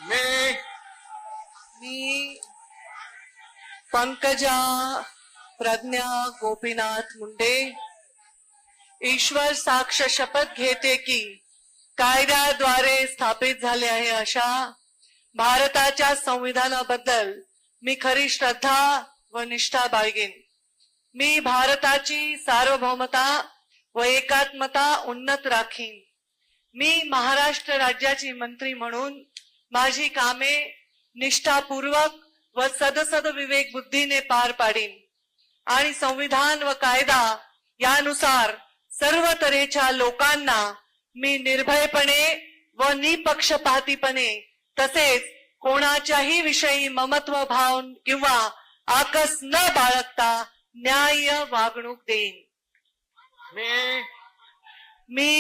मी पंकजा प्रज्ञा गोपीनाथ मुंडे ईश्वर साक्ष शपथ घेते की कायद्याद्वारे स्थापित झाले आहे अशा भारताच्या संविधानाबद्दल मी खरी श्रद्धा व निष्ठा बाळगेन. मी भारताची सार्वभौमता व एकात्मता उन्नत राखीन. मी महाराष्ट्र राज्याची मंत्री म्हणून माझी कामे निष्ठापूर्वक व सदसद विवेक बुद्धीने पार पाडीन आणि संविधान व कायदा यानुसार सर्व तऱ्हेच्या लोकांना मी निर्भयपणे व निपक्षपातीपणे तसेच कोणाच्याही विषयी ममत्व भाव किंवा आकस न बाळगता न्याय्य वागणूक देईन. मी